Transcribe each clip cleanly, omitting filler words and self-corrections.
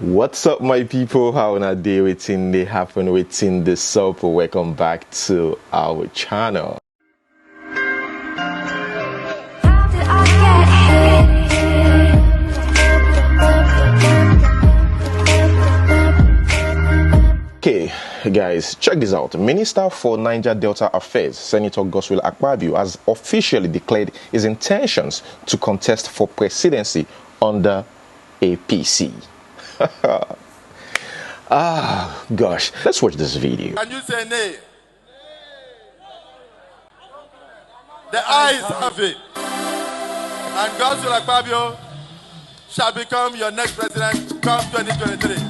What's up, my people? How on a day waiting they happen waiting the soap? Welcome back to our channel. Okay, guys, check this out. Minister for Niger Delta Affairs, Senator Godswill Akpabio, has officially declared his intentions to contest for presidency under APC. Ah, gosh. Let's watch this video. Can you say nay? The eyes have it. And Godswill Akpabio shall become your next president come 2023.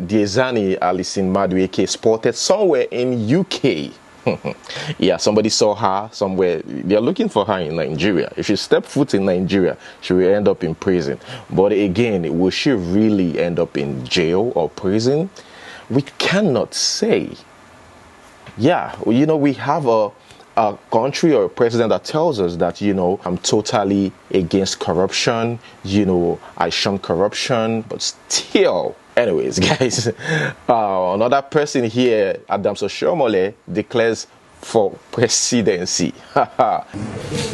Diezani Alison Madueke spotted somewhere in UK. Yeah, somebody saw her somewhere. They are looking for her in Nigeria. If she step foot in Nigeria, she will end up in prison. But again, will she really end up in jail or prison? We cannot say. Yeah, you know, we have a country or a president that tells us that, you know, I'm totally against corruption, you know, I shun corruption, but still. Anyways, guys, another person here, Adams Oshomole, declares for presidency. Why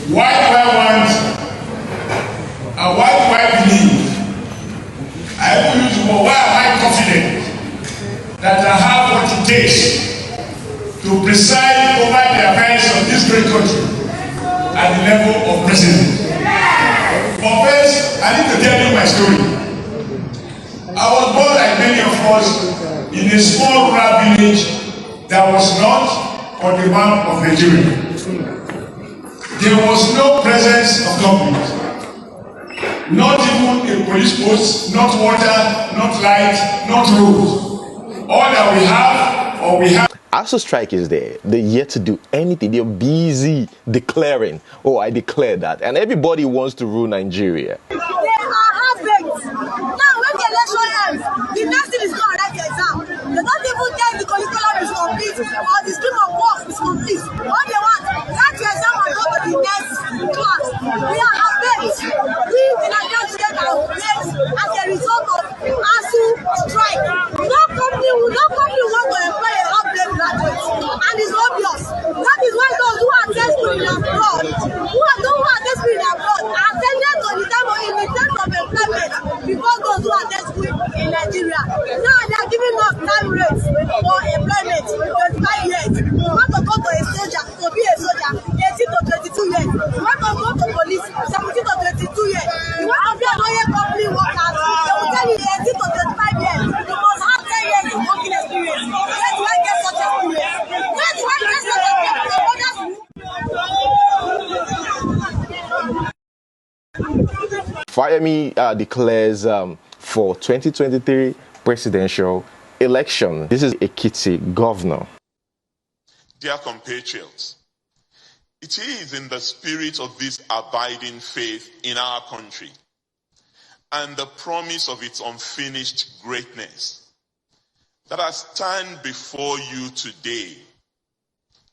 do I want and why do I believe? I will use the word, why am I confident that I have what it takes to preside over the affairs of this great country at the level of president? But first, I need to tell you my story. I was born, like many of us, in a small rural village that was not on the map of Nigeria. There was no presence of government, not even a police post, not water, not light, not roads. All that we have, or we have. ASU strike is there. They're yet to do anything. They're busy declaring, oh, I declare that. And everybody wants to rule Nigeria. They are half-baked. Now, when the election ends, the next thing is going to write the exam. They don't even tell the curriculum is complete or the stream of work is complete. All they want, write the exam and go to the next class. We are half-baked. We, the Nigerian students, are half-baked as a result of ASU strike. No company will want to employ a half-baked graduate. And it's obvious. That is why those who are desperate in abroad, who are desperate in abroad, are tended to the time of employment before those who are desperate in Nigeria. Now they are giving us time rates for employment, 25 years. You want to go to a soldier, to be a soldier, 18 to 22 years. You want to go to police, 17 to 22 years. You want to be a lawyer company worker, they will tell you 18 to 25 years. You must have 10 years of working experience. Where do I get such experience? Where do I get such experience? Fayemi declares for 2023 presidential election. This is Ekiti governor. Dear compatriots, it is in the spirit of this abiding faith in our country and the promise of its unfinished greatness that I stand before you today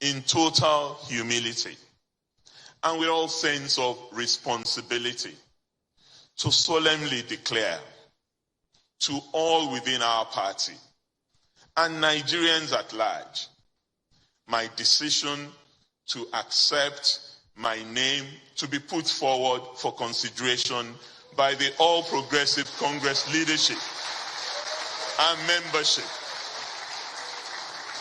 in total humility and with all sense of responsibility to solemnly declare to all within our party and Nigerians at large my decision to accept my name to be put forward for consideration by the All Progressive Congress leadership and membership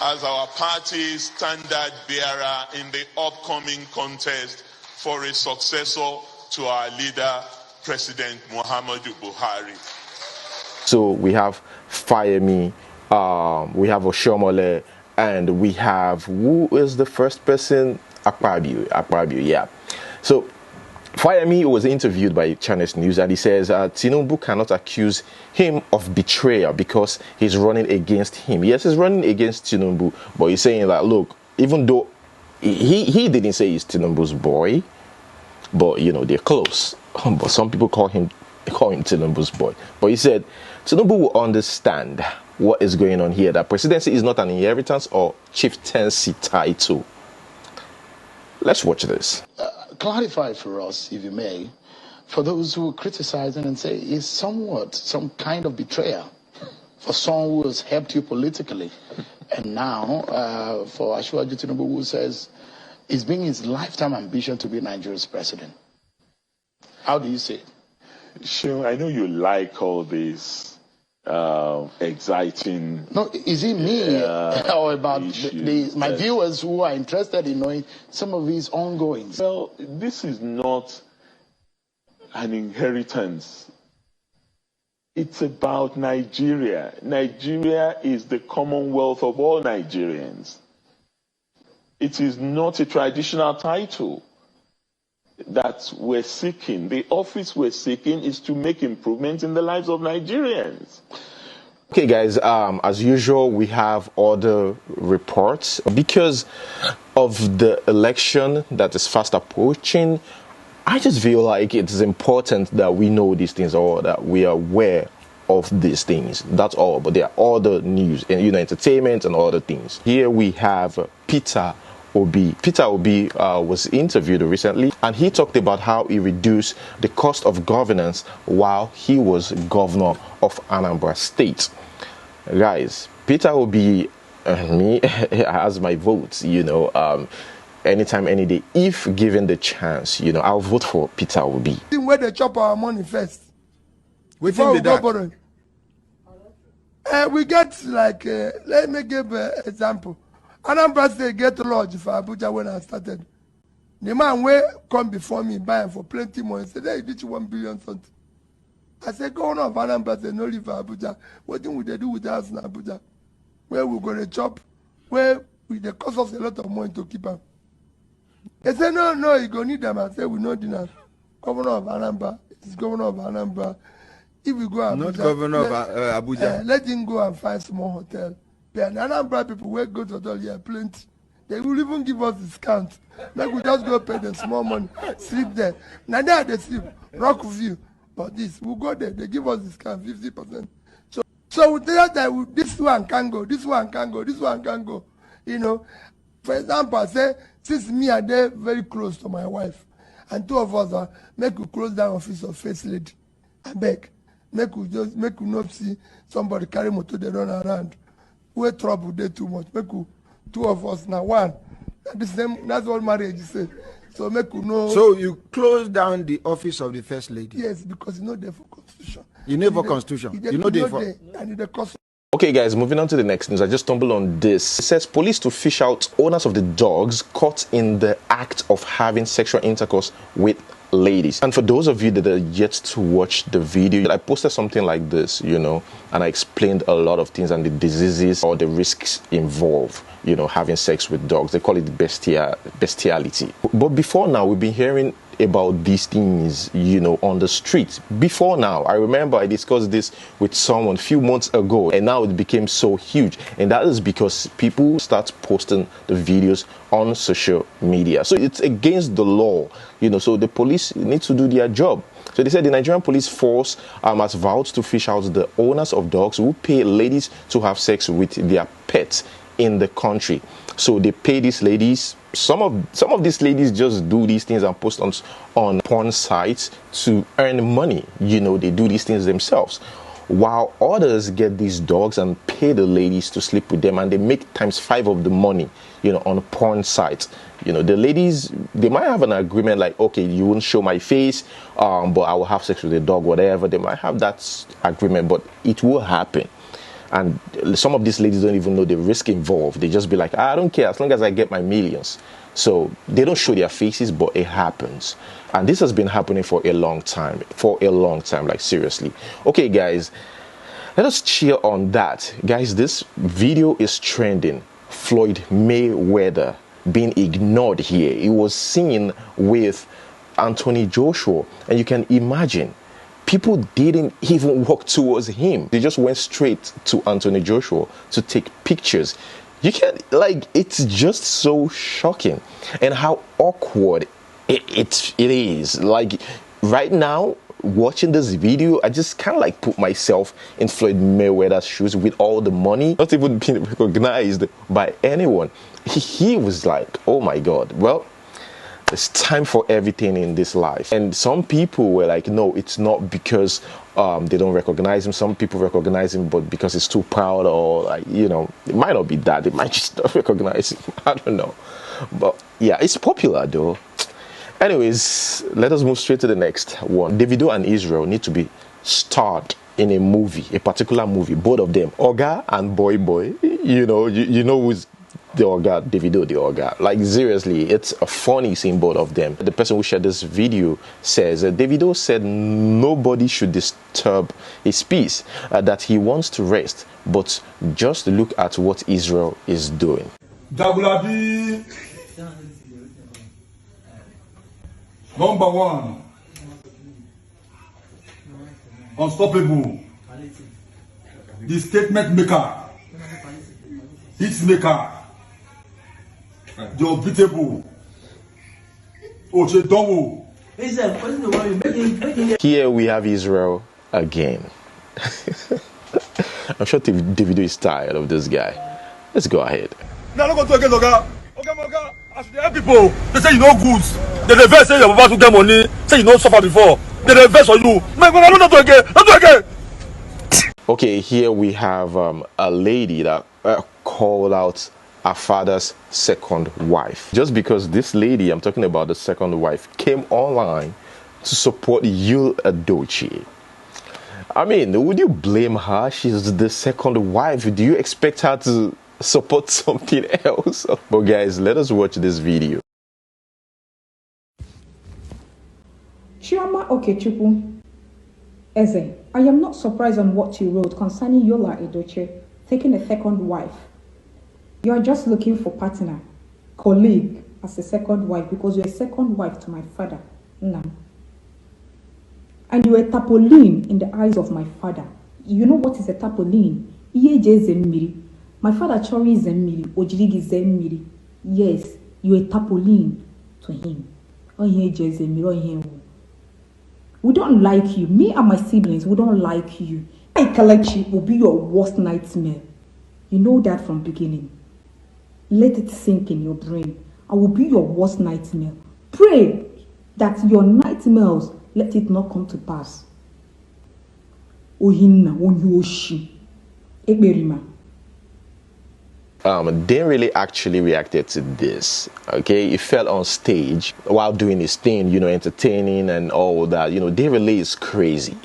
as our party's standard bearer in the upcoming contest for a successor to our leader, President Muhammadu Buhari. So we have Fayemi, we have Oshomole, and we have, who is the first person? Akpabio, yeah. So Fayemi was interviewed by Channels News and he says Tinubu cannot accuse him of betrayal because he's running against him. Yes, he's running against Tinubu, but he's saying that, look, even though he didn't say he's Tinubu's boy, but you know, they're close. But some people call him calling Tinubu's boy. But he said Tinubu will understand what is going on here, that presidency is not an inheritance or chieftaincy title. Let's watch this. Clarify for us, if you may, for those who are criticizing and say it's somewhat some kind of betrayal for someone who has helped you politically. And now, for Asiwaju Tinubu, who says it's been his lifetime ambition to be Nigeria's president. How do you see it? Sure, I know you like all this exciting. No, is it me or about my viewers who are interested in knowing some of his ongoings? Well, this is not an inheritance. It's about Nigeria. Nigeria is the commonwealth of all Nigerians. It is not a traditional title that we're seeking. The office we're seeking is to make improvements in the lives of Nigerians. Okay, guys, as usual, we have other reports. Because of the election that is fast approaching, I just feel like it's important that we know these things, or that we are aware of these things. That's all. But there are other news and entertainment and other things. Here we have Peter Obi. Peter Obi was interviewed recently, and he talked about how he reduced the cost of governance while he was governor of Anambra State. Guys, Peter Obi, me, has my vote, anytime, any day. If given the chance, I'll vote for Peter Obi. Where they chop our money first. Before we go borrowing. We get like, let me give an example. Anambra State get lodge for Abuja when I started. The man will come before me buying for plenty more and said, hey, did you 1 billion something? I said, go on of Anambra State, no live for Abuja. What do they do with us in Abuja? Where we going to chop? Where they cost us a lot of money to keep them. They said, no, you go need them. I said, we know dinner. Governor of Anambra, it's governor of Anambra. If we go Abuja, not governor of Abuja. Let him go and find small hotel. And Anambra people will go to hotel here, plenty. They will even give us discount. Like we just go pay them small money, sleep there. Now there they sleep, rock view. But this, we'll go there, they give us discount, 50%. So we tell that this one can go, this one can go, this one can go. For example, I say, since me and they very close to my wife, and two of us are, make we close down office of first lady. I beg. Make we not see somebody carry motor, they run around. We're trouble there too much. Make we, two of us now one. That's what marriage is. So make we know. So you close down the office of the first lady? Yes, because you know there for constitution. You know for constitution. You know there for. And the cost. Okay, guys, moving on to the next news. I just stumbled on this. It says police to fish out owners of the dogs caught in the act of having sexual intercourse with ladies. And for those of you that are yet to watch the video, I posted something like this, and I explained a lot of things and the diseases or the risks involved, having sex with dogs. They call it bestiality. But before now, we've been hearing about these things, on the street. Before now, I remember I discussed this with someone a few months ago, and now it became so huge. And that is because people start posting the videos on social media. So it's against the law, so the police need to do their job. So they said the Nigerian police force has vowed to fish out the owners of dogs who pay ladies to have sex with their pets in the country. So they pay these ladies. Some of these ladies just do these things and post on porn sites to earn money. They do these things themselves. While others get these dogs and pay the ladies to sleep with them, and they make ×5 of the money, on porn sites. The ladies, they might have an agreement like, okay, you won't show my face, but I will have sex with the dog, whatever. They might have that agreement, but it will happen. And some of these ladies don't even know the risk involved. They just be like, I don't care as long as I get my millions. So they don't show their faces, but it happens. And this has been happening for a long time, like seriously. Okay, guys, let us cheer on that. Guys, this video is trending. Floyd Mayweather being ignored here. He was seen with Anthony Joshua, and you can imagine people didn't even walk towards him. They just went straight to Anthony Joshua to take pictures. You can't, it's just so shocking. And how awkward it is. Right now, watching this video, I just kind of like put myself in Floyd Mayweather's shoes with all the money, not even being recognized by anyone. He was like, oh my God, well, it's time for everything in this life. And some people were like, no, it's not because they don't recognize him. Some people recognize him, but because he's too proud, or like, you know, it might not be that. They might just not recognize him. I don't know. But yeah, it's popular though. Anyways, let us move straight to the next one. Davido and Israel need to be starred in a movie, a particular movie, both of them, Oga and Boy Boy. You know who's the Oga, Davido the Oga. Like seriously, it's a funny seeing both of them. The person who shared this video says Davido said nobody should disturb his peace, that he wants to rest, but just look at what Israel is doing. Jagulabi. Number one, unstoppable, the statement maker, hit maker, the unbeatable, Ochedowo. Here we have Israel again. I'm sure Davido is tired of this guy. Let's go ahead. Now look at Oga. Oga, as the people, they say you know goods. They reverse say you're about to get money. Say you know suffer before. They reverse on you. Man, don't do again. Don't do again. Okay, here we have a lady that called out her father's second wife. Just because this lady, I'm talking about the second wife, came online to support Yul Edochie. I mean, would you blame her? She's the second wife. Do you expect her to support something else? But guys, let us watch this video. Chioma Okechukwu Eze, I am not surprised on what you wrote concerning Yul Edochie taking a second wife. You are just looking for partner, colleague as a second wife because you're a second wife to my father, Nnam. And you're a tarpaulin in the eyes of my father. You know what is a tarpaulin? My father Chori Zemmiri, Ojirigi Zemmiri. Yes, you're a tarpaulin to him. We don't like you. Me and my siblings, we don't like you. Kalechi will be your worst nightmare. You know that from beginning. Let it sink in your brain. I will be your worst nightmare. Pray that your nightmares, let it not come to pass. Ohinna, Onyoshi, Eberima. Didn't really actually reacted to this. Okay, he fell on stage while doing his thing, you know, entertaining and all that. You know, Didn't really is crazy.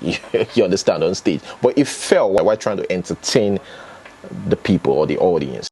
You understand, on stage, but he fell while trying to entertain the people or the audience.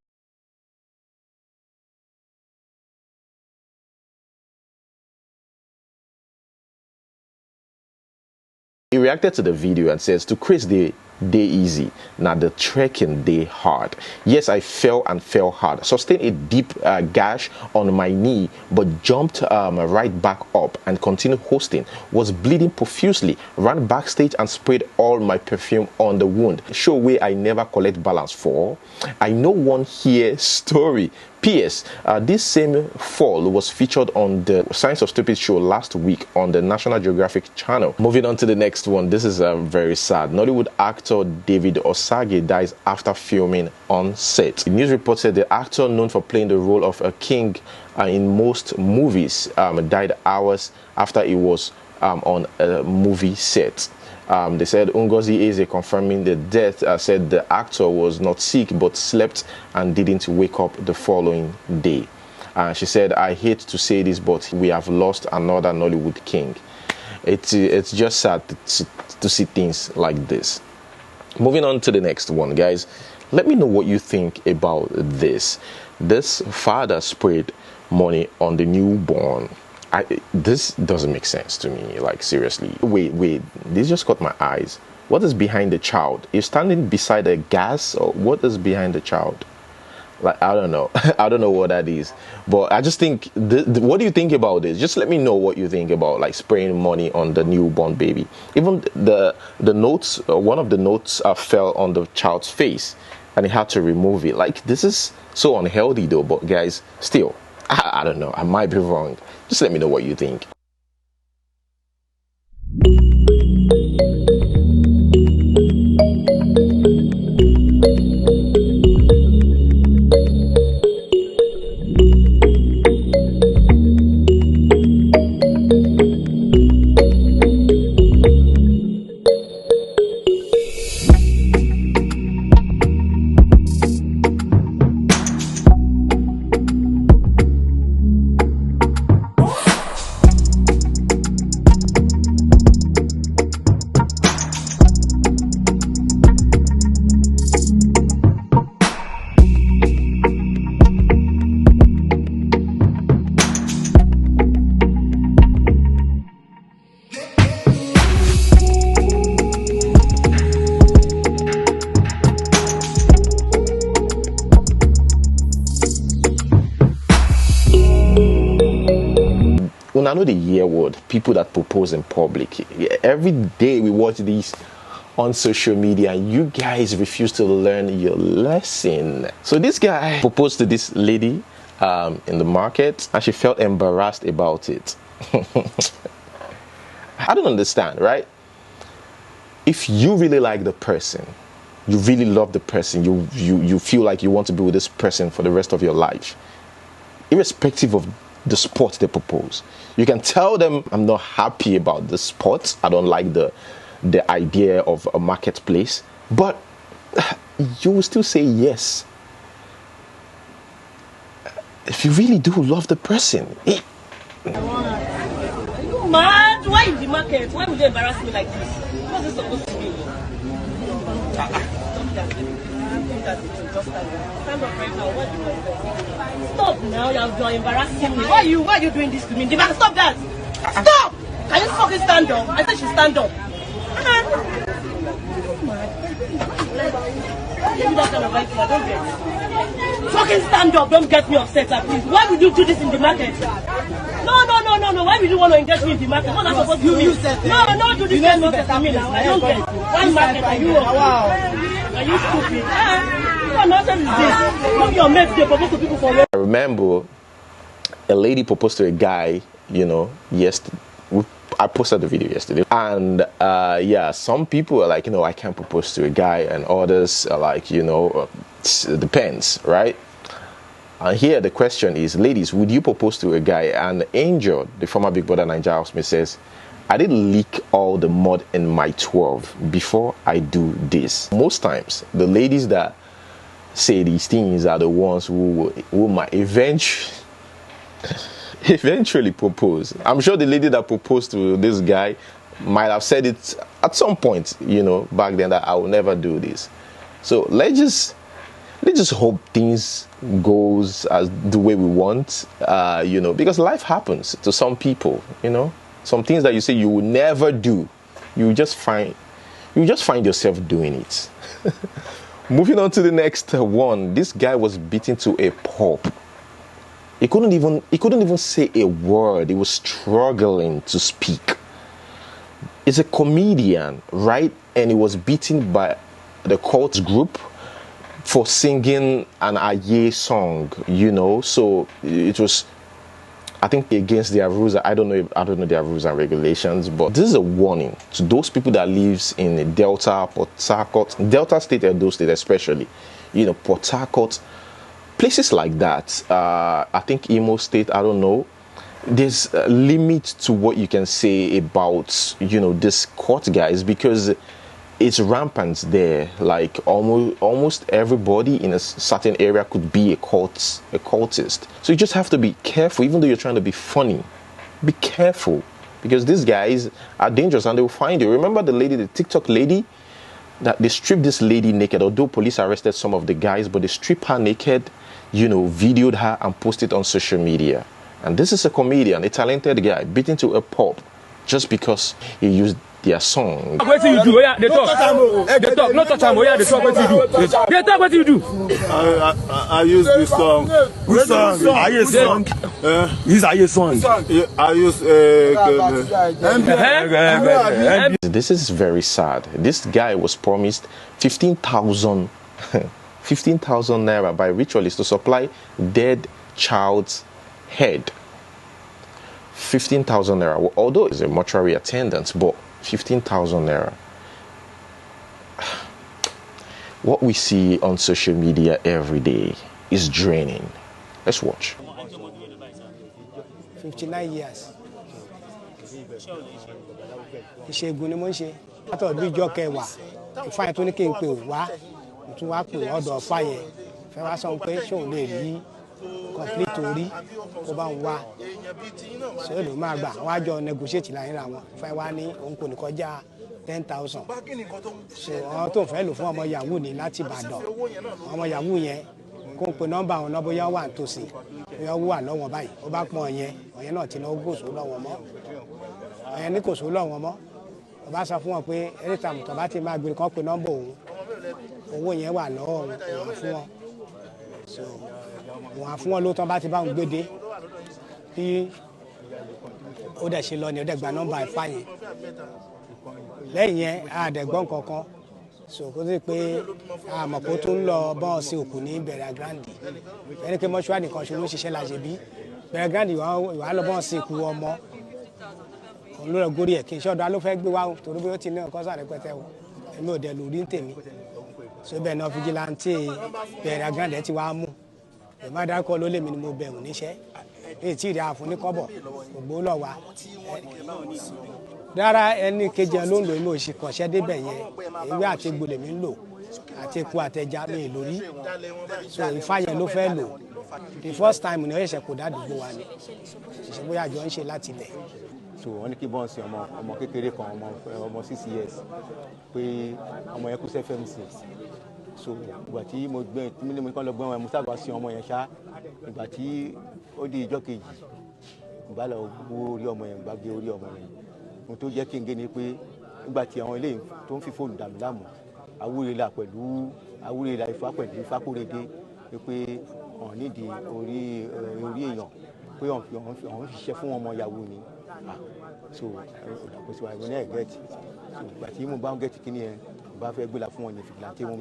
He reacted to the video and says, to Chris, they easy. Now the trekking, they hard. Yes, I fell and fell hard. Sustained a deep gash on my knee, but jumped right back up and continued hosting. Was bleeding profusely. Ran backstage and sprayed all my perfume on the wound. Show where I never collect balance for. I know one here story. P.S. This same fall was featured on the Science of Stupid show last week on the National Geographic channel. Moving on to the next one. This is very sad. Nollywood actor David Osage dies after filming on set. The news report said the actor, known for playing the role of a king in most movies, died hours after he was on a movie set. They said Ngozi Eze, confirming the death, said the actor was not sick but slept and didn't wake up the following day. She said, I hate to say this, but we have lost another Nollywood king. It's just sad to see things like this. Moving on to the next one, guys. Let me know what you think about this. This father sprayed money on the newborn. This doesn't make sense to me, like seriously. Wait, this just caught my eyes. What is behind the child? You're standing beside a gas, or what is behind the child? Like, I don't know. I don't know what that is. But I just think, what do you think about this? Just let me know what you think about like spraying money on the newborn baby. Even the notes, one of the notes fell on the child's face and he had to remove it. Like, this is so unhealthy though, but guys, still, I don't know. I might be wrong. Just let me know what you think. know the year word, people that propose in public. Every day we watch these on social media, and you guys refuse to learn your lesson. So this guy proposed to this lady in the market, and she felt embarrassed about it. I don't understand, right? If you really like the person, you really love the person, you feel like you want to be with this person for the rest of your life, irrespective of the sport they propose, you can tell them, I'm not happy about the sport, I don't like the idea of a marketplace, but you will still say yes if you really do love the person. Are you mad? Why in the market? Why would you embarrass me like this? What's this supposed to be? Stop now, you're embarrassing me. Why are you doing this to me? Stop that! Stop! Can you fucking stand up? I said she stand up. Fucking stand up, don't get me upset, please. Why would you do this in the market? No. Why would you want to engage me in the market? What's that supposed to mean? No, do this kind of nonsense to me now. I don't get it. Why market are you on? Are you stupid? What nonsense is this? Look, your mates, they propose to people for real. I remember a lady proposed to a guy, yesterday. I posted the video yesterday, and some people are like, I can't propose to a guy, and others are like, it depends, right? And here the question is, ladies, would you propose to a guy? And Angel, the former Big Brother Naija housemate, says, I didn't leak all the mud in my 12 before I do this. Most times, the ladies that say these things are the ones who might eventually propose. I'm sure the lady that proposed to this guy might have said it at some point, back then, that I will never do this. So let's just hope things goes as the way we want, because life happens to some people, some things that you say you will never do, you just find yourself doing it. Moving on to the next one. This guy was beaten to a pulp. He couldn't even say a word. He was struggling to speak. He's a comedian, right? And he was beaten by the cult group for singing an Aye song, So it was, I think, against their rules. I don't know their rules and regulations, but this is a warning to those people that lives in Delta, Port Harcourt, Delta State, Edo State especially, Port Harcourt, places like that. I think Imo State, I don't know. There's a limit to what you can say about, this court guys, because it's rampant there. Like almost everybody in a certain area could be a cultist. So you just have to be careful, even though you're trying to be funny. Be careful, because these guys are dangerous and they will find you. Remember the TikTok lady, that they stripped this lady naked, although police arrested some of the guys, but they stripped her naked, videoed her and posted on social media. And this is a comedian, a talented guy, beaten to a pulp just because he used their song. What do you do? They talk. Not touch them. They talk. What do you do? They talk. What do you do? I use this song. Which song? Aye song. This Aye song. I use This is very sad. This guy was promised 15,000 naira by ritualists to supply dead child's head. 15,000 naira. Although it's a mortuary attendant, but 15,000 naira. What we see on social media every day is draining. Let's watch. 59 years. Ìṣègùn ni mo ń ṣe. Látọ̀dún ìjọ kẹwàá. Ìfáyín tó ní kí n pè wá. Mo tún wá pè ọ̀dọ̀ fáyẹn. Fẹ́ wá sọ pé ṣóun lè rí complete orí kó bá ń wá. Ṣé ló máa gbà? Wọ́n á jọ negotiate láyé ra wọn. Fẹ́ wá ní òun kò ní kọjá 10,000. Ṣé wọ́n tó fẹ́ lò fún ọmọ Yahoo ní láti Ìbàdàn. Ọmọ Yahoo yẹn kó ń pe nọ́mbà àwọn náà bóyá wà nítòsí. Bóyá wà lọ́wọ́ báyìí. Ó bá pọ̀ ọ̀yẹn náà ti lọ gòsò lọ́wọ́ mọ́. Ọ̀yẹn ní kò só lọ́wọ́ mọ́. Ó bá sọ fún wọn pé anytime tó bá ti máa gbé kan pe nọ́mbà òun. Owó yẹn wà lọ́wọ́ òun fún wọn. So wọ́n á fún wọn ló tán bá ti bá wọn gbédé. Bí ó dẹ̀ ṣe lọ ni ó dẹ̀ gba nọ́mbà Ifá yẹn lẹ́yìn yẹn àdẹ̀gbọ́n kankan so kó sì pé àmọ̀ kó tún lọ bọ́ọ̀ sí òkú ní Bẹ̀rẹ̀ Grandi ẹni pé mọ́ṣúárì nìkan ṣe ló ń ṣiṣẹ́ láṣẹ bí Bẹ̀rẹ̀ Grandi ìwà lọ bọ́ọ̀ sí ikú ọmọ òun ló lọ górí ẹ̀ kí n ṣọ́dọ̀ ló fẹ́ gbé wá torí bí ó ti ní ọkọ sáré pẹ́tẹ́ o èmi ò dẹ̀ lórí ń tèmi so bẹ́ẹ̀ náà fìjìláńtì Bẹ̀rẹ̀ Grandi ti wá mú èmi àdárúkọ ló lèmi ni mo bẹ̀rù níṣẹ́ èyí tí ìrìn àfún ní kọ́bọ̀ ògbó lọ wá rárá ẹni kejì ló ń lò mí ò sì kànṣẹ́ débẹ̀ yẹn ewé àti egbò lèmi ń lò àti eku àtẹja mi lórí so Ifá yẹn ló fẹ́ lò the first time ni ó ṣẹ̀ṣẹ̀ kó dádùgbò wa ni ṣiṣẹ́ bóyá àjọ ń ṣe láti ilẹ̀. so wọ́n ní kí bọ́n sí ọmọ kékeré kan ọmọ 6 years pé ọmọ yẹn kú sí FMC so ìgbà tí mo gbẹ tí mo kàn lọ gbọ́n wọn mo sábà sí ọmọ yẹn ṣá ìgbà tí ó di ìjọ́ kejì ìgbà lọ gbó orí ọmọ yẹn ìgbà gé orí ọmọ yẹn ohun tó jẹ́ kí n gé ni pé nígbà tí àwọn eléyìí tó ń fi fóònù dàmí láàmú awúrẹ́là Ifá pẹ̀lú Ifákóredé pé wọ́n nídìí orí èèyàn pé wọ́n fi ṣiṣẹ́ fún ọmọ yahoo ni so kò sí wà ìwé náà gẹ̀ẹ́tì so ìgbà tí mo bá ń gẹ̀ẹ́tì kí ni ẹ bá fẹ́ gbéra fún wọn ní fìgìláńtì mú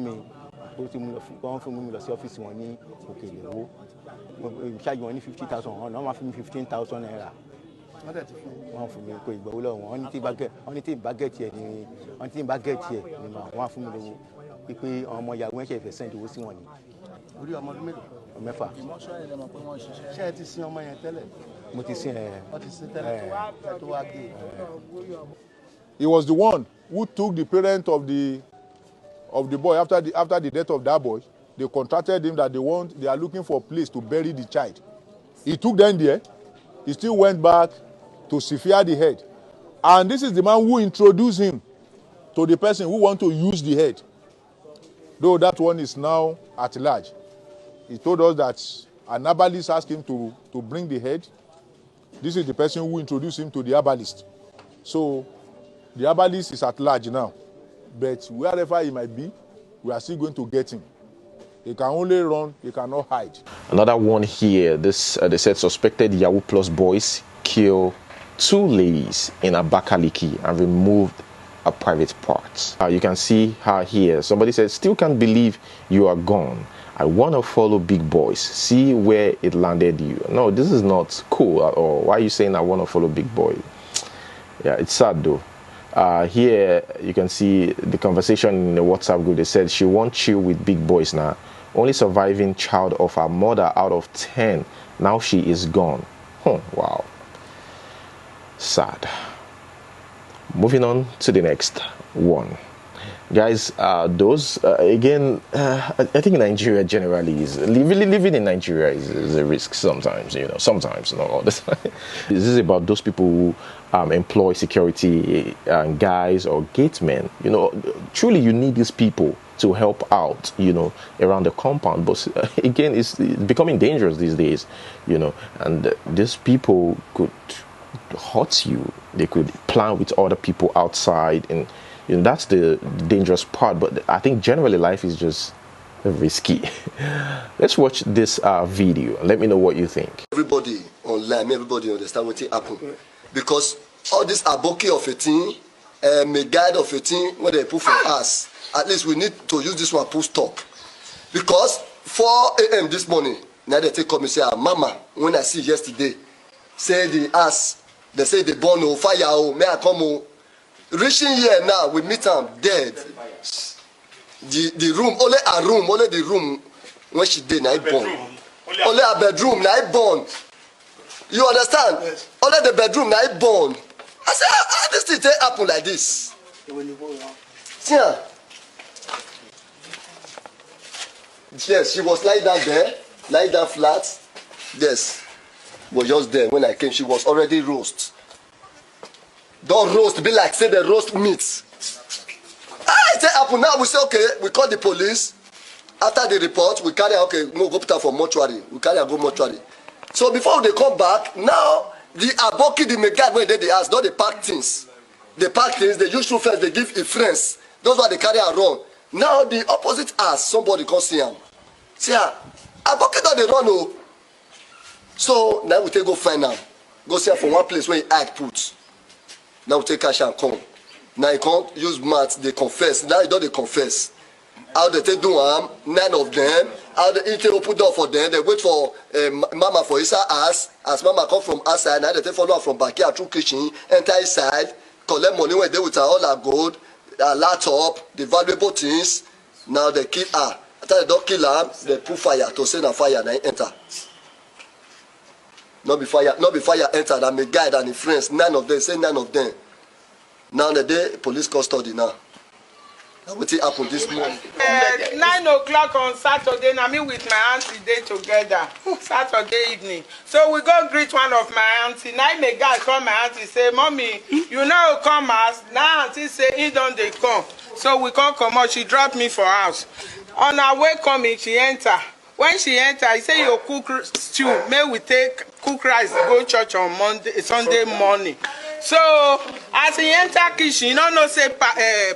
mi ó ti wọ́n fún mi lọ sí ọ́fíìsì wọn ní Òkèlè Owó ṣáàjì wọn ní 50,000 ọ̀nà wọn máa fún mi 15,000 naira wọ́n fún mi kó ìgbàwó lọ́wọ́ wọn ní tí n bá gẹ̀ẹ́tì ẹ̀ ni wọ́n á fún mi lówó pípé ọmọ ìyàwó ẹ̀ṣẹ̀ ìfẹ́ sẹ́ńdì owó sí wọn ni. orí ọmọ ọdún mélòó? 6. ṣé ẹ ti sin ọmọ yẹn tẹ́lẹ̀? mo ti sin ẹ. wọ́n ti sin tẹ́lẹ̀ tó wá gé. He was the one who took the parent of the boy after the death of that boy. They contracted him that they are looking for a place to bury the child. He took them there. He still went back to sever the head. And this is the man who introduced him to the person who want to use the head. Though that one is now at large. He told us that an herbalist asked him to bring the head. This is the person who introduced him to the herbalist. So the herbalist is at large now. But wherever he might be, we are still going to get him. He can only run, he cannot hide. Another one here, they said suspected Yahoo Plus boys kill 2 ladies in Abakaliki and removed a private part. You can see her here. Somebody said, still can't believe you are gone. I want to follow big boys. See where it landed you. No, this is not cool at all. Why are you saying I want to follow big boy? Yeah, it's sad though. Here you can see the conversation in the WhatsApp group. They said she won't chill with big boys now. Only surviving child of her mother out of 10. Now she is gone. Wow. Sad. Moving on to the next one. Guys, again, I think Nigeria generally is, living in Nigeria is a risk sometimes, sometimes, not all the time. This is about those people who employ security guys or gatemen. Truly you need these people to help out, around the compound. But again, it's becoming dangerous these days, and these people could hurt you. They could plan with other people outside, and that's the dangerous part. But I think generally life is just risky. Let's watch this video and let me know what you think. Everybody online, everybody understand what happened, because all this aboki of a thing, a guide of a thing, when they put for us, at least we need to use this one full stop. Because 4 a.m. this morning, now they take come and say, Mama, when I see yesterday, say the ass, they say the born oh fire oh, may I come oh. Reaching here now, we meet them dead. The room, only the room when she did, now born. Only a bedroom, now born. You understand? Yes. Only the bedroom, now born. I said, how does this thing happen like this? Yeah. Yes, she was lying down there, lying down flat. Yes, was just there. When I came, she was already roast. Don't roast, be like say the roast meat. It happen now. We say okay, we call the police. After the report, we carry okay, no go put her for mortuary. We carry her go mortuary. So before they come back, now the aboki, the megad when they ask, don't they pack things. They pack things. They use first. They give a friends. Those why they carry her run. Now the opposite ask somebody come see him. See her, aboki don't they run oh. So now we take go find am, go see am for one place where he hide put. Now we take cash and come. Now he can't use math, they confess. Now he don't they confess. How they take do am, 9 of them. How they take open door for them. They wait for mama for inside house. As mama come from outside, now they take follow her from backyard through kitchen, enter inside, collect money when they with her all her gold, her laptop, the valuable things. Now they kill her. After they don't kill her, they put fire to send a fire. Now he enter. Not be fire enter. That my guide and his friends. 9 of them. Say 9 of them. Now the day police custody now. What happened this morning? 9 o'clock on Saturday, I meet with my auntie day together. Saturday evening. So we go greet one of my auntie. Now my guy call my auntie say, Mommy, you know come as. Now auntie say he don't they come. So we can't come out. She dropped me for house. On her way coming, she enter. When she enter, he say you cook stew. May we take cook rice, go church on Sunday morning. So as he enter kitchen, you don't know say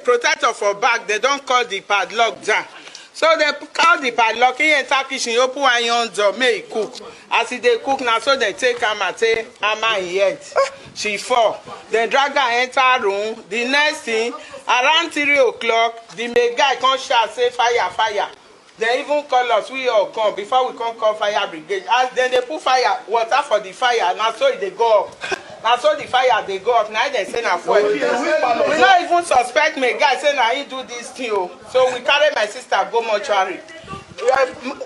protector for back. They don't call the padlock down. So they call the padlock. He enter kitchen, he open iron door, may he cook. As he they cook now, so they take Ama say Ama yet. She fall. Then drag her enter room. The next thing, around 3 o'clock, the maid guy come shout say fire, fire. They even call us, we all come before we come call fire brigade. As then they put fire, water for the fire, now so they go up. Now so the fire they go up. Now they say na fuel. We not even suspect me guy say na he do this thing. So we carry my sister go mortuary.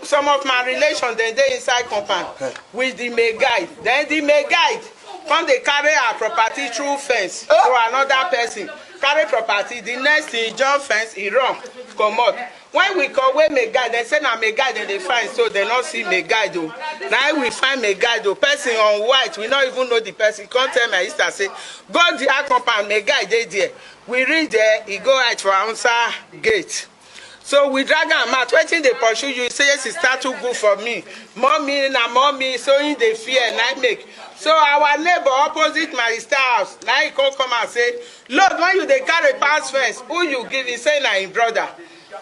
Some of my relations they inside compound with the maid guide. Then the maid guide come they carry our property through fence to another person. Carry property. The next thing jump fence, he run, come out. When we come where my guide, they say na my guide they find, so they not see my guide though. Now we find my guide though. Person on white, we not even know the person. Can't tell my sister say, go the compound, my guide they there. We reach there, he go out for answer gate. So we drag him out. Waiting they pursue you, say yes, it's start too good for me. Mommy, so in the fear and I make. So our neighbor opposite my sister house, now he come and say, Lord, when you they carry pass fence, who you give? He say na him brother.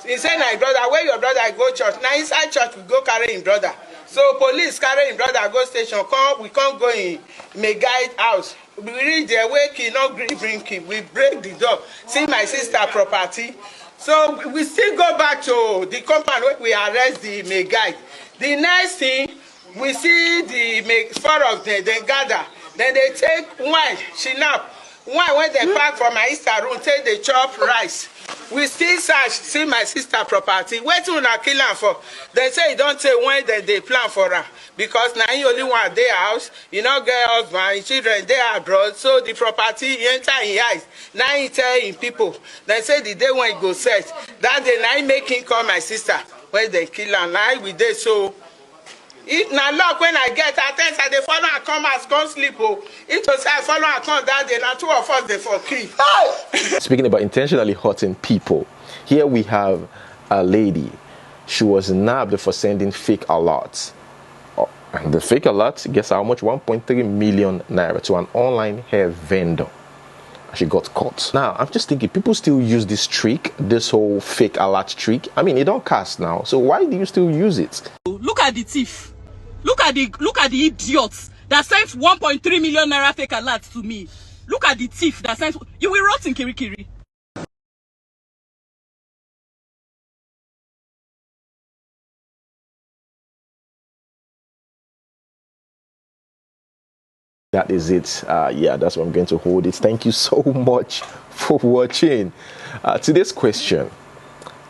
He say na him brother, where your brother go church? Now inside church we go carry him brother. So police carry him brother go station, we can't go in my guide house. We reach there, wake he not bring him. We break the door, see my sister property. So we still go back to the compound where we arrest the may guide. The next thing, we see the 4 of them, they gather. Then they take wine, shinap. Wine when they pack from my sister room, take the chop rice. We still search, see my sister property. Wait till na kill her for. They say you don't say when they plan for her. Because now he only want their house, you know, get husband, his children, they are abroad. So the property he enter in eyes. Now he tell him people. They say the day when he go set, that day now he make him call my sister. When they kill her, now we dey so. If na luck when I get attend, I dey follow her come as come sleep. If to say I follow her come that day, now 2 of us they for kill. Speaking about intentionally hurting people, here we have a lady. She was nabbed for sending fake alerts. And the fake alert, guess how much? 1.3 million naira to an online hair vendor. She got caught. Now, I'm just thinking, people still use this trick, this whole fake alert trick. I mean, it don't cast now. So why do you still use it? Look at the thief. Look at the idiots that sent 1.3 million naira fake alerts to me. Look at the thief that sent. You will rot in Kirikiri. That is it. Yeah, that's what I'm going to hold it. Thank you so much for watching. Today's question: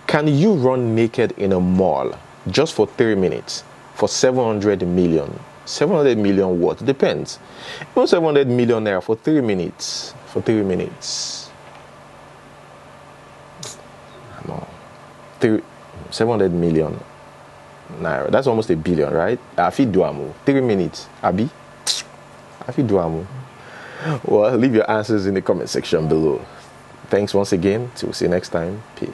can you run naked in a mall just for 3 minutes for 700 million? 700 million what? Depends. Even 700 million naira for 3 minutes. For 3 minutes. No. 700 million naira. That's almost $1 billion, right? I feel duamu. 3 minutes. Abi? Well, leave your answers in the comment section below. Thanks once again. Till see you next time. Peace.